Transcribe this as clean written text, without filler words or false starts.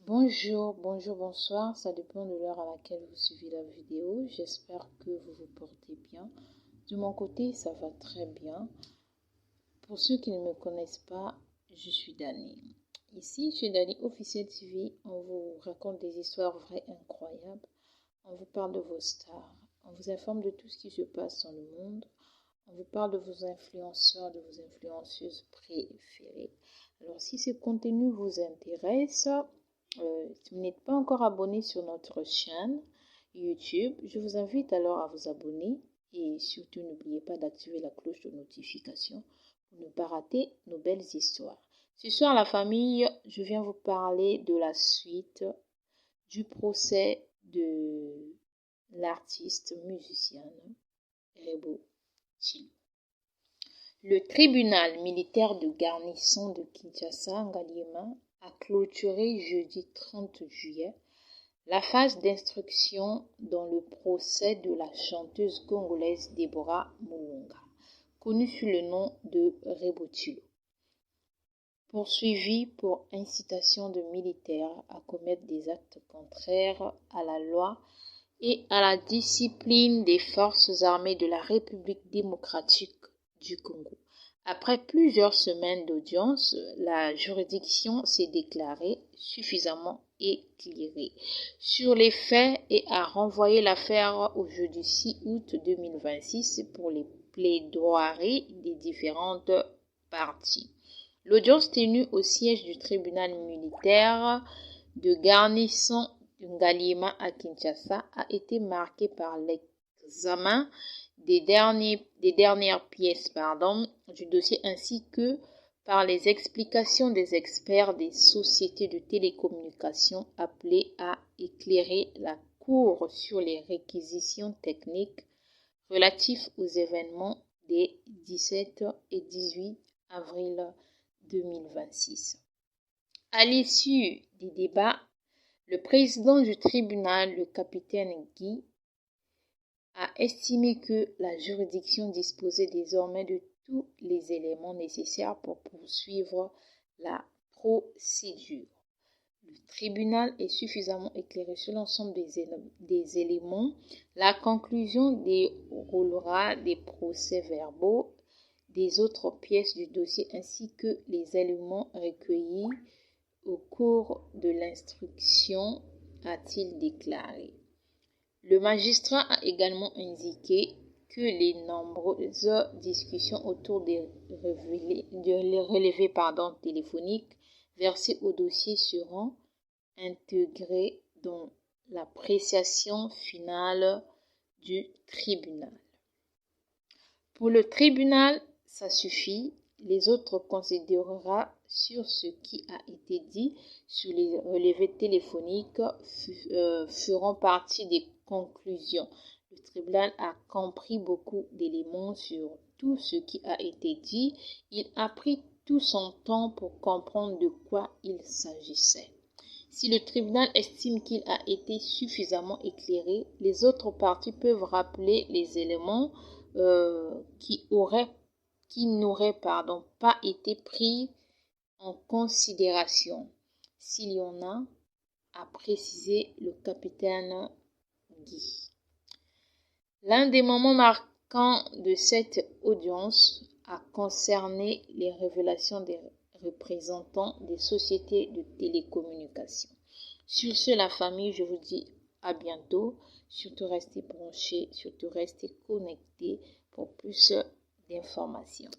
Bonjour, bonsoir, ça dépend de l'heure à laquelle vous suivez la vidéo. J'espère que vous vous portez bien. De mon côté, ça va très bien. Pour ceux qui ne me connaissent pas, je suis Dani. Ici, chez Dani Officiel TV, on vous raconte des histoires vraies incroyables. On vous parle de vos stars. On vous informe de tout ce qui se passe dans le monde. On vous parle de vos influenceurs, de vos influenceuses préférées. Alors, si ce contenu vous intéresse, si vous n'êtes pas encore abonné sur notre chaîne YouTube, je vous invite alors à vous abonner et surtout n'oubliez pas d'activer la cloche de notification pour ne pas rater nos belles histoires. Ce soir, la famille, je viens vous parler de la suite du procès de l'artiste musicienne Rebo Chilo. Le tribunal militaire de garnison de Kinshasa, Ngaliema, a clôturé jeudi 30 juillet la phase d'instruction dans le procès de la chanteuse congolaise Deborah Moulunga, connue sous le nom de Rebo Chilo, poursuivie pour incitation de militaires à commettre des actes contraires à la loi et à la discipline des forces armées de la République démocratique du Congo. Après plusieurs semaines d'audience, la juridiction s'est déclarée suffisamment éclairée sur les faits et a renvoyé l'affaire au jeudi 6 août 2026 pour les plaidoiries des différentes parties. L'audience tenue au siège du tribunal militaire de garnison Ngaliema à Kinshasa a été marquée par l'examen des dernières pièces du dossier ainsi que par les explications des experts des sociétés de télécommunications appelés à éclairer la Cour sur les réquisitions techniques relatives aux événements des 17 et 18 avril 2026. À l'issue des débats, le président du tribunal, le capitaine Guy, a estimé que la juridiction disposait désormais de tous les éléments nécessaires pour poursuivre la procédure. Le tribunal est suffisamment éclairé sur l'ensemble des éléments. La conclusion déroulera des procès-verbaux des autres pièces du dossier ainsi que les éléments recueillis au cours de l'instruction, a-t-il déclaré. Le magistrat a également indiqué que les nombreuses discussions autour des relevés téléphoniques versés au dossier seront intégrées dans l'appréciation finale du tribunal. Pour le tribunal, ça suffit. Les autres considérera sur ce qui a été dit sur les relevés téléphoniques feront partie des conclusions. Le tribunal a compris beaucoup d'éléments sur tout ce qui a été dit. Il a pris tout son temps pour comprendre de quoi il s'agissait. Si le tribunal estime qu'il a été suffisamment éclairé, les autres parties peuvent rappeler les éléments qui n'auraient pas été pris en considération, s'il y en a, a précisé le capitaine Guy. L'un des moments marquants de cette audience a concerné les révélations des représentants des sociétés de télécommunications. Sur ce, la famille, je vous dis à bientôt. Surtout restez branchés, surtout restez connectés pour plus d'informations.